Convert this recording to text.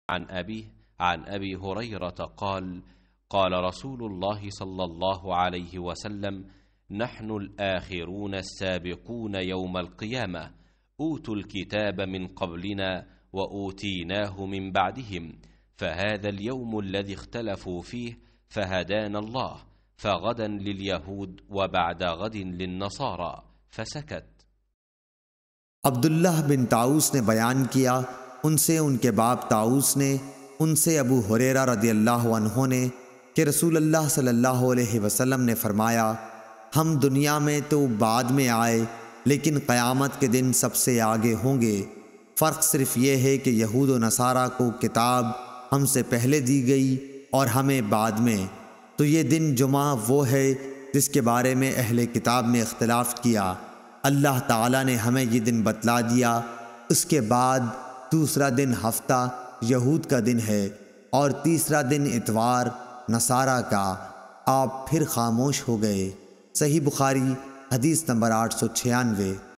عن أبيه عن أبي هريرة قال: قال رسول الله صلى الله عليه وسلم: نحن الآخرون السابقون يوم القيامة، أوتوا الكتاب من قبلنا وأوتيناه من بعدهم، فهذا اليوم الذي اختلفوا فيه فهدانا الله، فغدا لليهود وبعد غد للنصارى، فسكت. अब्दुल्लाह बिन ताऊस ने बयान किया, उनसे उनके बाप ताऊस ने, उनसे अबू हुरैरा रदियल्लाहु अन्हु ने कि रसूलुल्लाह सल्लल्लाहु अलैहि वसल्लम ने फरमाया, हम दुनिया में तो बाद में आए लेकिन क़यामत के दिन सबसे आगे होंगे। फ़र्क सिर्फ़ ये है कि यहूद व नसारा को किताब हमसे पहले दी गई और हमें बाद में। तो ये दिन जुमा वो है जिसके बारे में अहले किताब ने इख्तिलाफ़ किया। अल्लाह ताला ने हमें ये दिन बतला दिया। उसके बाद दूसरा दिन हफ्ता यहूद का दिन है और तीसरा दिन इतवार नसारा का। आप फिर खामोश हो गए। सही बुखारी हदीस नंबर 896।